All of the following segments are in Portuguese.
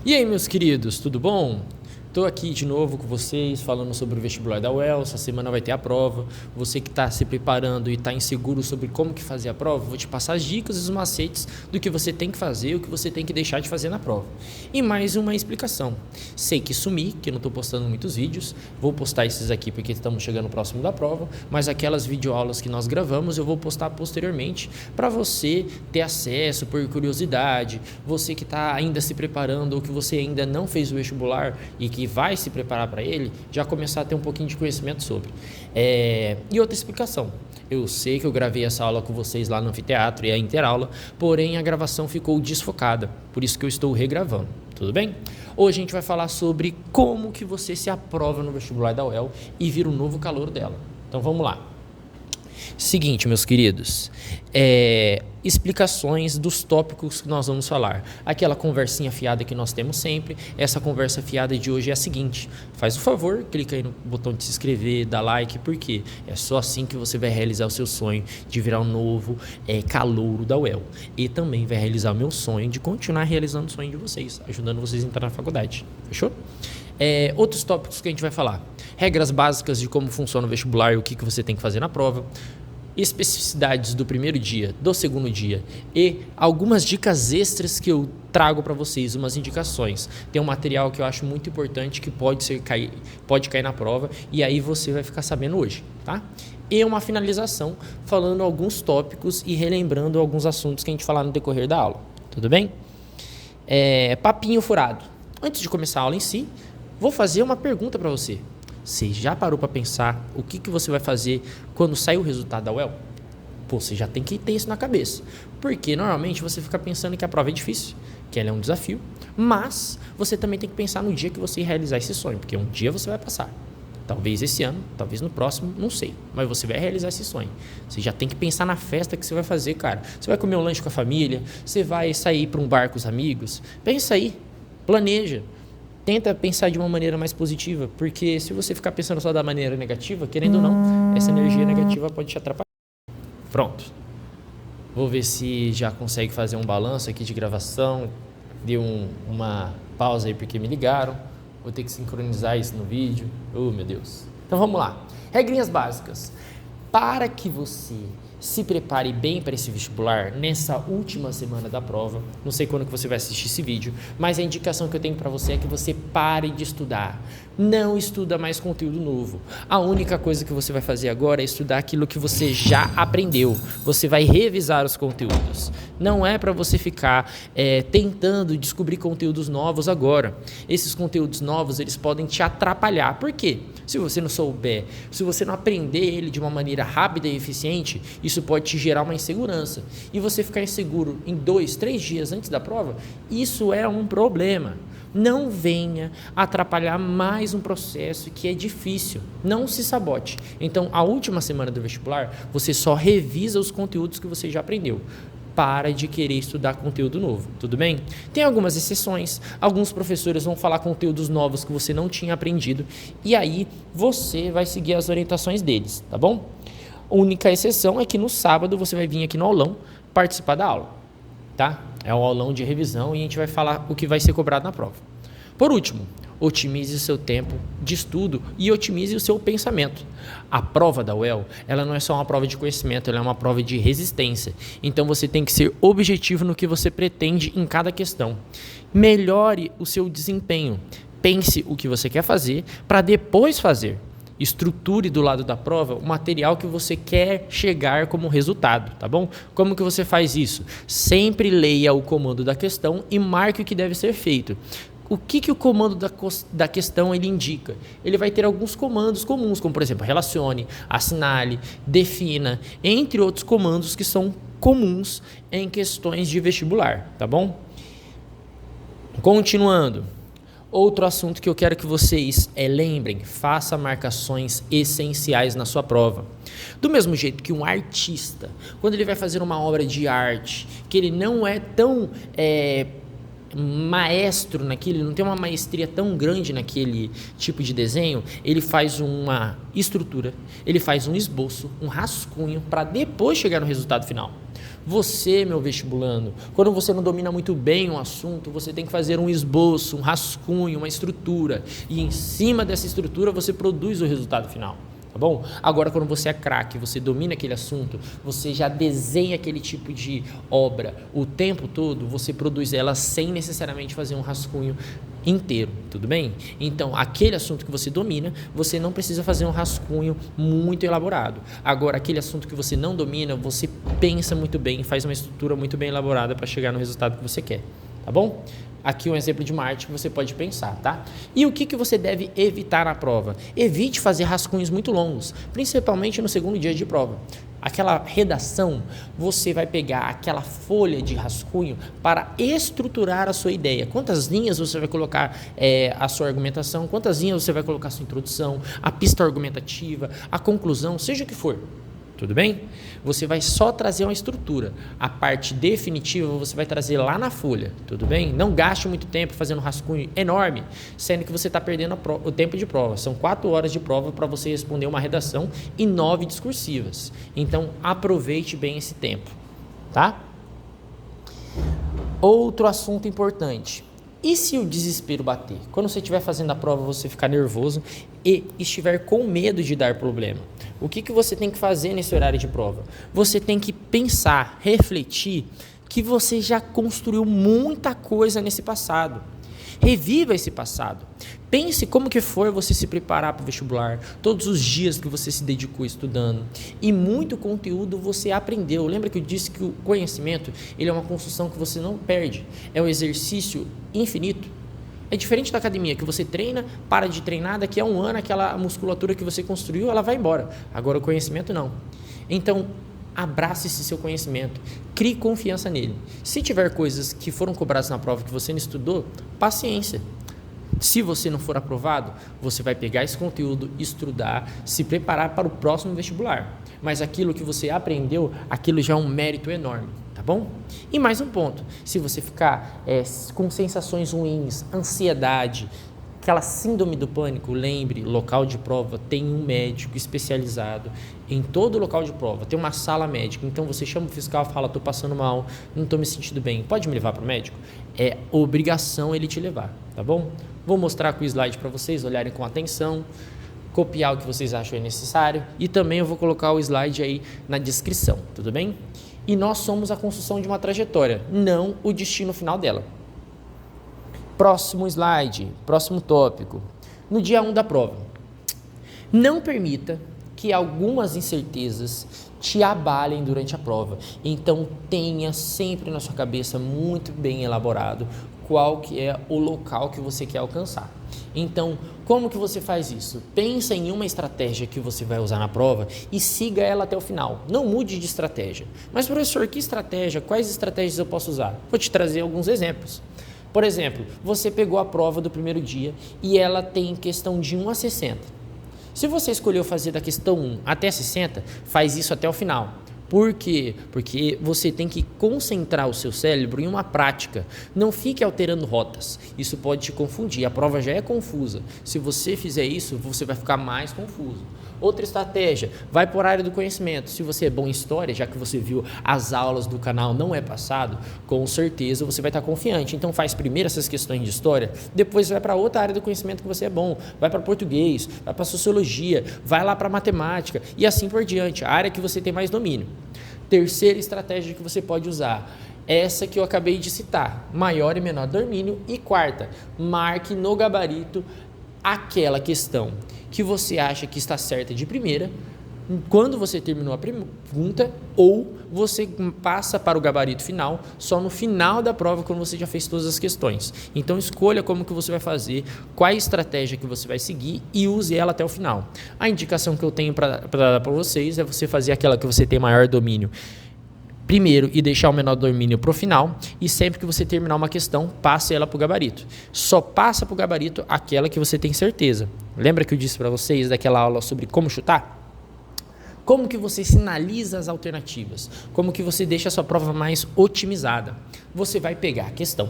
E aí, meus queridos, tudo bom? Estou aqui de novo com vocês, falando sobre o vestibular da UEL. Essa semana vai ter a prova. Você que está se preparando e está inseguro sobre como que fazer a prova, vou te passar as dicas e os macetes do que você tem que fazer e o que você tem que deixar de fazer na prova. E mais uma explicação. Sei que sumi, que eu não estou postando muitos vídeos, vou postar esses aqui porque estamos chegando próximo da prova, mas aquelas videoaulas que nós gravamos eu vou postar posteriormente para você ter acesso por curiosidade, você que está ainda se preparando ou que você ainda não fez o vestibular e que vai se preparar para ele, já começar a ter um pouquinho de conhecimento sobre. E outra explicação. Eu sei que eu gravei essa aula com vocês lá no anfiteatro e a interaula, porém a gravação ficou desfocada, por isso que eu estou regravando. Tudo bem? Hoje a gente vai falar sobre como que você se aprova no vestibular da UEL e vira o novo calouro dela. Então vamos lá. Seguinte, meus queridos, explicações dos tópicos que nós vamos falar. Aquela conversinha fiada que nós temos sempre. Essa conversa fiada de hoje é a seguinte: faz o favor, clica aí no botão de se inscrever, dá like, porque é só assim que você vai realizar o seu sonho de virar um novo calouro da UEL. E também vai realizar o meu sonho de continuar realizando o sonho de vocês, ajudando vocês a entrar na faculdade. Fechou? Outros tópicos que a gente vai falar: regras básicas de como funciona o vestibular e o que você tem que fazer na prova, especificidades do primeiro dia, do segundo dia e algumas dicas extras que eu trago para vocês, umas indicações. Tem um material que eu acho muito importante que pode cair na prova e aí você vai ficar sabendo hoje, tá? E uma finalização falando alguns tópicos e relembrando alguns assuntos que a gente falar no decorrer da aula, tudo bem? Papinho furado. Antes de começar a aula em si, vou fazer uma pergunta para você. Você já parou para pensar o que você vai fazer quando sair o resultado da UEL? Pô, você já tem que ter isso na cabeça. Porque normalmente você fica pensando que a prova é difícil, que ela é um desafio, mas você também tem que pensar no dia que você realizar esse sonho, porque um dia você vai passar. Talvez esse ano, talvez no próximo, não sei. Mas você vai realizar esse sonho. Você já tem que pensar na festa que você vai fazer, cara. Você vai comer um lanche com a família, você vai sair para um bar com os amigos. Pensa aí, planeja. Tenta pensar de uma maneira mais positiva, porque se você ficar pensando só da maneira negativa, querendo ou não, essa energia negativa pode te atrapalhar. Pronto. Vou ver se já consegue fazer um balanço aqui de gravação. Deu uma pausa aí porque me ligaram. Vou ter que sincronizar isso no vídeo. Oh, meu Deus. Então vamos lá. Regrinhas básicas. Para que você se prepare bem para esse vestibular nessa última semana da prova, não sei quando que você vai assistir esse vídeo, mas a indicação que eu tenho para você é que você pare de estudar. Não estuda mais conteúdo novo. A única coisa que você vai fazer agora é estudar aquilo que você já aprendeu. Você vai revisar os conteúdos. Não é para você ficar tentando descobrir conteúdos novos agora. Esses conteúdos novos, eles podem te atrapalhar. Por quê? Se você não souber, se você não aprender ele de uma maneira rápida e eficiente, isso pode te gerar uma insegurança. E você ficar inseguro em 2, 3 dias antes da prova, isso é um problema. Não venha atrapalhar mais um processo que é difícil. Não se sabote. Então, a última semana do vestibular, você só revisa os conteúdos que você já aprendeu. Para de querer estudar conteúdo novo, tudo bem? Tem algumas exceções, alguns professores vão falar conteúdos novos que você não tinha aprendido e aí você vai seguir as orientações deles, tá bom? A única exceção é que no sábado você vai vir aqui no aulão participar da aula, tá? É um aulão de revisão e a gente vai falar o que vai ser cobrado na prova. Por último, otimize o seu tempo de estudo e otimize o seu pensamento. A prova da UEL, ela não é só uma prova de conhecimento, ela é uma prova de resistência. Então você tem que ser objetivo no que você pretende em cada questão. Melhore o seu desempenho. Pense o que você quer fazer para depois fazer. Estruture do lado da prova o material que você quer chegar como resultado, tá bom? Como que você faz isso? Sempre leia o comando da questão e marque o que deve ser feito. O que o comando da questão ele indica? Ele vai ter alguns comandos comuns, como por exemplo, relacione, assinale, defina, entre outros comandos que são comuns em questões de vestibular, tá bom? Continuando. Outro assunto que eu quero que vocês lembrem, faça marcações essenciais na sua prova. Do mesmo jeito que um artista, quando ele vai fazer uma obra de arte, que ele não é tão maestro naquilo, ele não tem uma maestria tão grande naquele tipo de desenho, ele faz uma estrutura, ele faz um esboço, um rascunho, para depois chegar no resultado final. Você, meu vestibulando, quando você não domina muito bem um assunto, você tem que fazer um esboço, um rascunho, uma estrutura, e em cima dessa estrutura você produz o resultado final. Tá bom? Agora, quando você é craque, você domina aquele assunto, você já desenha aquele tipo de obra o tempo todo, você produz ela sem necessariamente fazer um rascunho inteiro, tudo bem? Então, aquele assunto que você domina, você não precisa fazer um rascunho muito elaborado. Agora, aquele assunto que você não domina, você pensa muito bem, faz uma estrutura muito bem elaborada para chegar no resultado que você quer, tá bom? Aqui um exemplo de uma arte que você pode pensar, tá? E o que você deve evitar na prova? Evite fazer rascunhos muito longos, principalmente no segundo dia de prova. Aquela redação, você vai pegar aquela folha de rascunho para estruturar a sua ideia. Quantas linhas você vai colocar a sua argumentação, quantas linhas você vai colocar a sua introdução, a pista argumentativa, a conclusão, seja o que for. Tudo bem? Você vai só trazer uma estrutura. A parte definitiva você vai trazer lá na folha. Tudo bem? Não gaste muito tempo fazendo um rascunho enorme, sendo que você está perdendo o tempo de prova. São 4 horas de prova para você responder uma redação e 9 discursivas. Então, aproveite bem esse tempo. Tá? Outro assunto importante. E se o desespero bater? Quando você estiver fazendo a prova, você ficar nervoso e estiver com medo de dar problema. O que você tem que fazer nesse horário de prova? Você tem que pensar, refletir que você já construiu muita coisa nesse passado. Reviva esse passado. Pense como que foi você se preparar para o vestibular, todos os dias que você se dedicou estudando. E muito conteúdo você aprendeu. Lembra que eu disse que o conhecimento ele é uma construção que você não perde. É um exercício infinito. É diferente da academia, que você treina, para de treinar, daqui a um ano aquela musculatura que você construiu, ela vai embora. Agora o conhecimento não. Então, abrace esse seu conhecimento, crie confiança nele. Se tiver coisas que foram cobradas na prova que você não estudou, paciência. Se você não for aprovado, você vai pegar esse conteúdo, estudar, se preparar para o próximo vestibular. Mas aquilo que você aprendeu, aquilo já é um mérito enorme, tá bom? E mais um ponto, se você ficar com sensações ruins, ansiedade, aquela síndrome do pânico, lembre, local de prova tem um médico especializado em todo local de prova, tem uma sala médica, então você chama o fiscal e fala, estou passando mal, não estou me sentindo bem, pode me levar para o médico? É obrigação ele te levar, tá bom? Vou mostrar com o slide para vocês olharem com atenção, copiar o que vocês acham necessário e também eu vou colocar o slide aí na descrição, tudo bem? E nós somos a construção de uma trajetória, não o destino final dela. Próximo slide, próximo tópico. No dia 1 da prova, não permita que algumas incertezas te abalem durante a prova. Então, tenha sempre na sua cabeça muito bem elaborado qual que é o local que você quer alcançar. Então, como que você faz isso? Pensa em uma estratégia que você vai usar na prova e siga ela até o final. Não mude de estratégia. Mas, professor, que estratégia? Quais estratégias eu posso usar? Vou te trazer alguns exemplos. Por exemplo, você pegou a prova do primeiro dia e ela tem questão de 1 a 60. Se você escolheu fazer da questão 1 até 60, faz isso até o final. Por quê? Porque você tem que concentrar o seu cérebro em uma prática. Não fique alterando rotas. Isso pode te confundir. A prova já é confusa. Se você fizer isso, você vai ficar mais confuso. Outra estratégia, vai por área do conhecimento. Se você é bom em história, já que você viu as aulas do canal Não É Passado, com certeza você vai estar confiante. Então faz primeiro essas questões de história, depois vai para outra área do conhecimento que você é bom. Vai para português, vai para sociologia, vai lá para matemática e assim por diante, a área que você tem mais domínio. Terceira estratégia que você pode usar, essa que eu acabei de citar, maior e menor domínio. E quarta, marque no gabarito aquela questão que você acha que está certa de primeira, quando você terminou a pergunta, ou você passa para o gabarito final só no final da prova, quando você já fez todas as questões. Então escolha como que você vai fazer, qual a estratégia que você vai seguir e use ela até o final. A indicação que eu tenho para dar para vocês é você fazer aquela que você tem maior domínio primeiro e deixar o menor domínio para o final, e sempre que você terminar uma questão, passe ela para o gabarito. Só passa para o gabarito aquela que você tem certeza. Lembra que eu disse para vocês daquela aula sobre como chutar? Como que você sinaliza as alternativas? Como que você deixa a sua prova mais otimizada? Você vai pegar a questão,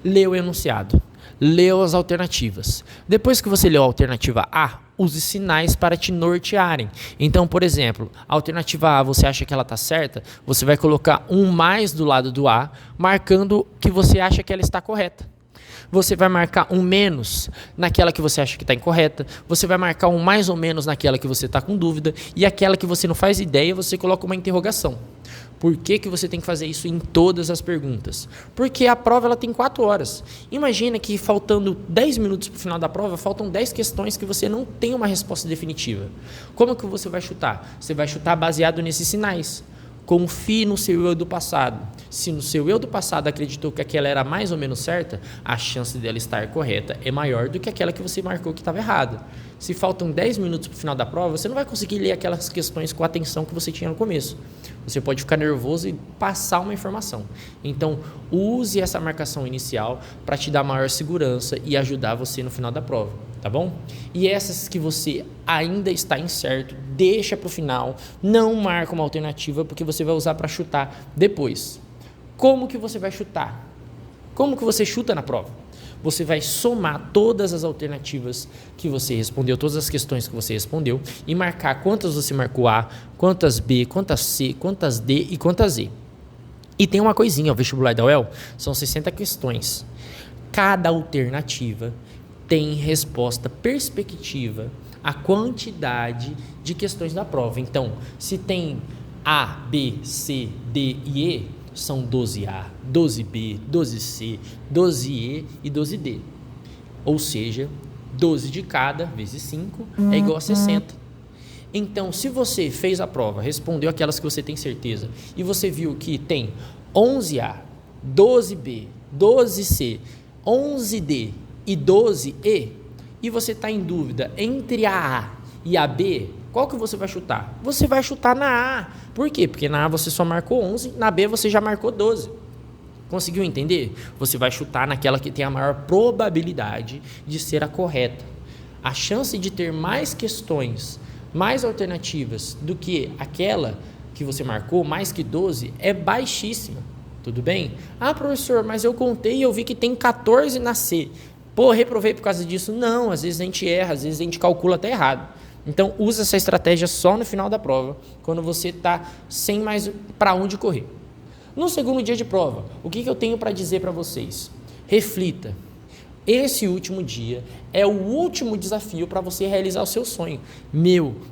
lê o enunciado, leu as alternativas. Depois que você leu a alternativa A, use sinais para te nortearem. Então, por exemplo, a alternativa A, você acha que ela está certa? Você vai colocar um mais do lado do A, marcando que você acha que ela está correta. Você vai marcar um menos naquela que você acha que está incorreta. Você vai marcar um mais ou menos naquela que você está com dúvida. E aquela que você não faz ideia, você coloca uma interrogação. Por que você tem que fazer isso em todas as perguntas? Porque a prova ela tem 4 horas. Imagina que faltando 10 minutos para o final da prova, faltam 10 questões que você não tem uma resposta definitiva. Como que você vai chutar? Você vai chutar baseado nesses sinais. Confie no seu eu do passado. Se no seu eu do passado acreditou que aquela era mais ou menos certa, a chance dela estar correta é maior do que aquela que você marcou que estava errada. Se faltam 10 minutos para o final da prova, você não vai conseguir ler aquelas questões com a atenção que você tinha no começo. Você pode ficar nervoso e passar uma informação. Então, use essa marcação inicial para te dar maior segurança e ajudar você no final da prova, tá bom? E essas que você ainda está incerto, deixa para o final, não marca uma alternativa, porque você vai usar para chutar depois. Como que você vai chutar? Como que você chuta na prova? Você vai somar todas as alternativas que você respondeu, todas as questões que você respondeu e marcar quantas você marcou A, quantas B, quantas C, quantas D e quantas E. E tem uma coisinha, o vestibular da UEL são 60 questões. Cada alternativa tem resposta perspectiva à quantidade de questões da prova. Então, se tem A, B, C, D e E, são 12A, 12B, 12C, 12E e 12D. Ou seja, 12 de cada vezes 5 é igual a 60. Então, se você fez a prova, respondeu aquelas que você tem certeza, e você viu que tem 11A, 12B, 12C, 11D e 12E, e você está em dúvida entre a A e a B, qual que você vai chutar? Você vai chutar na A. Por quê? Porque na A você só marcou 11, na B você já marcou 12. Conseguiu entender? Você vai chutar naquela que tem a maior probabilidade de ser a correta. A chance de ter mais questões, mais alternativas do que aquela que você marcou, mais que 12, é baixíssima. Tudo bem? Ah, professor, mas eu contei e eu vi que tem 14 na C. Pô, reprovei por causa disso? Não, às vezes a gente erra, às vezes a gente calcula até errado. Então, usa essa estratégia só no final da prova, quando você está sem mais para onde correr. No segundo dia de prova, o que eu tenho para dizer para vocês? Reflita. Esse último dia é o último desafio para você realizar o seu sonho.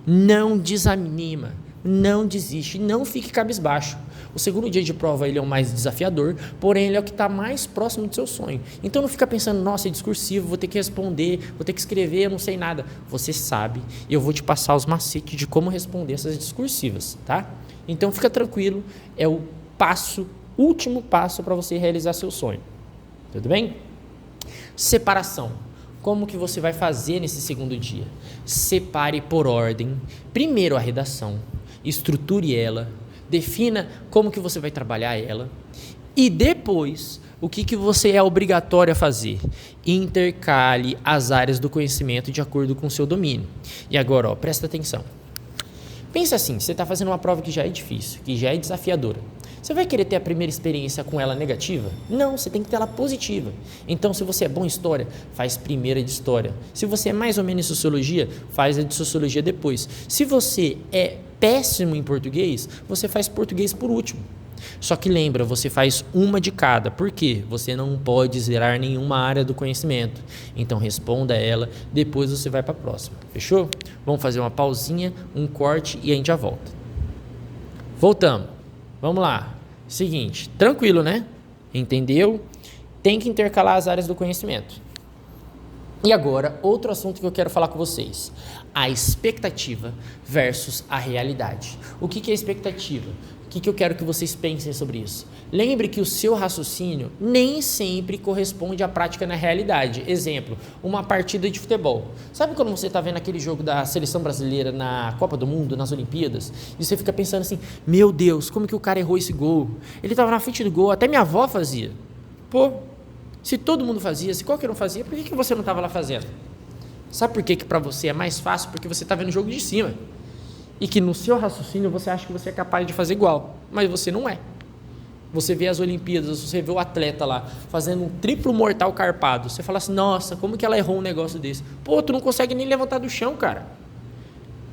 Não desanima, não desiste, não fique cabisbaixo. O segundo dia de prova ele é o mais desafiador, porém ele é o que está mais próximo do seu sonho. Então não fica pensando, nossa, é discursivo, vou ter que responder, vou ter que escrever, eu não sei nada. Você sabe, e eu vou te passar os macetes de como responder essas discursivas, tá? Então fica tranquilo, é o último passo para você realizar seu sonho. Tudo bem? Separação. Como que você vai fazer nesse segundo dia? Separe por ordem. Primeiro a redação, estruture ela, defina como que você vai trabalhar ela e depois o que você é obrigatório a fazer. Intercale as áreas do conhecimento de acordo com o seu domínio. E agora, presta atenção. Pensa assim, você está fazendo uma prova que já é difícil, que já é desafiadora. Você vai querer ter a primeira experiência com ela negativa? Não, você tem que ter ela positiva. Então, se você é bom em história, faz primeira de história. Se você é mais ou menos em sociologia, faz a de sociologia depois. Se você é péssimo em português, você faz português por último. Só que lembra, você faz uma de cada. Por quê? Você não pode zerar nenhuma área do conhecimento. Então, responda ela, depois você vai para a próxima. Fechou? Vamos fazer uma pausinha, um corte e a gente já volta. Voltamos. Vamos lá. Seguinte, tranquilo, né? Entendeu? Tem que intercalar as áreas do conhecimento. E agora, outro assunto que eu quero falar com vocês. A expectativa versus a realidade. O que é expectativa? O que eu quero que vocês pensem sobre isso? Lembre que o seu raciocínio nem sempre corresponde à prática na realidade. Exemplo, uma partida de futebol. Sabe quando você está vendo aquele jogo da seleção brasileira na Copa do Mundo, nas Olimpíadas, e você fica pensando assim, meu Deus, como que o cara errou esse gol? Ele estava na frente do gol, até minha avó fazia. Pô, se todo mundo fazia, se qualquer um fazia, por que você não estava lá fazendo? Sabe por que para você é mais fácil? Porque você está vendo o jogo de cima. E que no seu raciocínio você acha que você é capaz de fazer igual, mas você não é. Você vê as Olimpíadas, você vê o atleta lá fazendo um triplo mortal carpado. Você fala assim, nossa, como que ela errou um negócio desse? Pô, tu não consegue nem levantar do chão, cara.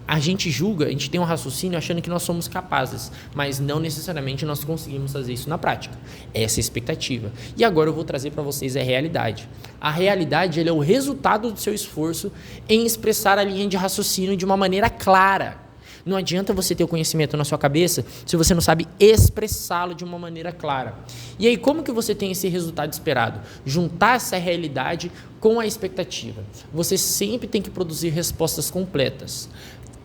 A gente julga, a gente tem um raciocínio achando que nós somos capazes, mas não necessariamente nós conseguimos fazer isso na prática. Essa é a expectativa. E agora eu vou trazer para vocês a realidade. A realidade é o resultado do seu esforço em expressar a linha de raciocínio de uma maneira clara. Não adianta você ter o conhecimento na sua cabeça se você não sabe expressá-lo de uma maneira clara. E aí, como que você tem esse resultado esperado? Juntar essa realidade com a expectativa. Você sempre tem que produzir respostas completas.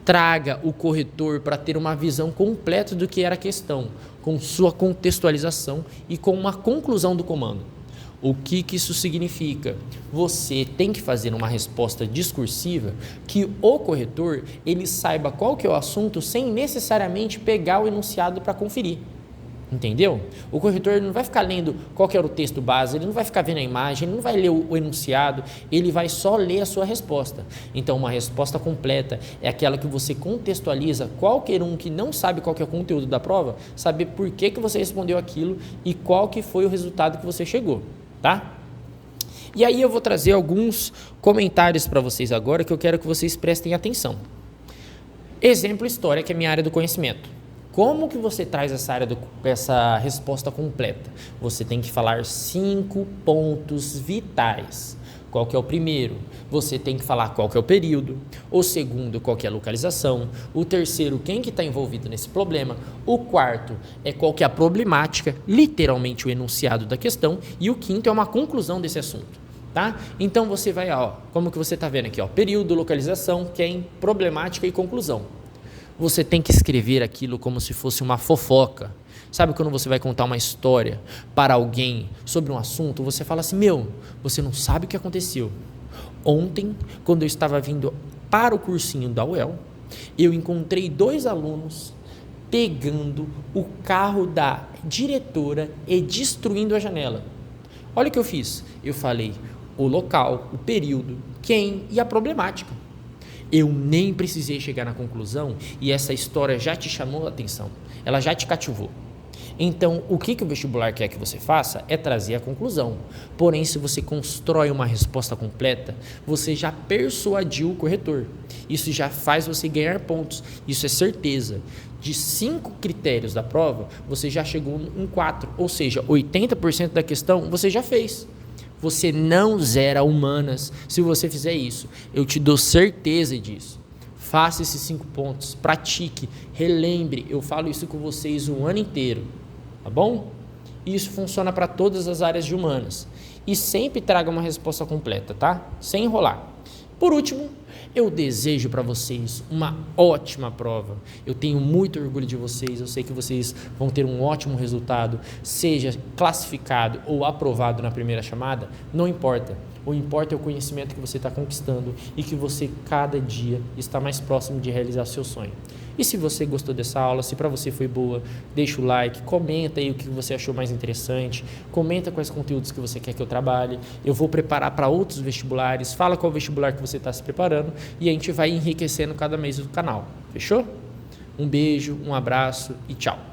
Traga o corretor para ter uma visão completa do que era a questão, com sua contextualização e com uma conclusão do comando. O que isso significa? Você tem que fazer uma resposta discursiva que o corretor ele saiba qual que é o assunto sem necessariamente pegar o enunciado para conferir. Entendeu? O corretor não vai ficar lendo qual que era o texto base, ele não vai ficar vendo a imagem, ele não vai ler o enunciado, ele vai só ler a sua resposta. Então, uma resposta completa é aquela que você contextualiza qualquer um que não sabe qual que é o conteúdo da prova, saber por que você respondeu aquilo e qual que foi o resultado que você chegou. Tá? E aí eu vou trazer alguns comentários para vocês agora que eu quero que vocês prestem atenção. Exemplo, história, que é a minha área do conhecimento. Como que você traz essa resposta completa? Você tem que falar 5 pontos vitais. Qual que é o primeiro? Você tem que falar qual que é o período. O segundo, qual que é a localização. O terceiro, quem que está envolvido nesse problema. O quarto é qual que é a problemática, literalmente o enunciado da questão. E o quinto é uma conclusão desse assunto. Tá? Então você vai, como que você está vendo aqui, período, localização, quem, problemática e conclusão. Você tem que escrever aquilo como se fosse uma fofoca. Sabe quando você vai contar uma história para alguém sobre um assunto, você fala assim, você não sabe o que aconteceu. Ontem, quando eu estava vindo para o cursinho da UEL, eu encontrei 2 alunos pegando o carro da diretora e destruindo a janela. Olha o que eu fiz. Eu falei o local, o período, quem e a problemática. Eu nem precisei chegar na conclusão e essa história já te chamou a atenção. Ela já te cativou. Então, o que o vestibular quer que você faça é trazer a conclusão. Porém, se você constrói uma resposta completa, você já persuadiu o corretor. Isso já faz você ganhar pontos. Isso é certeza. De 5 critérios da prova, você já chegou em 4. Ou seja, 80% da questão você já fez. Você não zera humanas se você fizer isso. Eu te dou certeza disso. Faça esses 5 pontos, pratique, relembre. Eu falo isso com vocês o ano inteiro, tá bom? Isso funciona para todas as áreas de humanas. E sempre traga uma resposta completa, tá? Sem enrolar. Por último, eu desejo para vocês uma ótima prova. Eu tenho muito orgulho de vocês. Eu sei que vocês vão ter um ótimo resultado, seja classificado ou aprovado na primeira chamada, não importa. O importa é o conhecimento que você está conquistando e que você cada dia está mais próximo de realizar seu sonho. E se você gostou dessa aula, se para você foi boa, deixa o like, comenta aí o que você achou mais interessante, comenta quais conteúdos que você quer que eu trabalhe. Eu vou preparar para outros vestibulares, fala qual vestibular que você está se preparando e a gente vai enriquecendo cada mês o canal. Fechou? Um beijo, um abraço e tchau.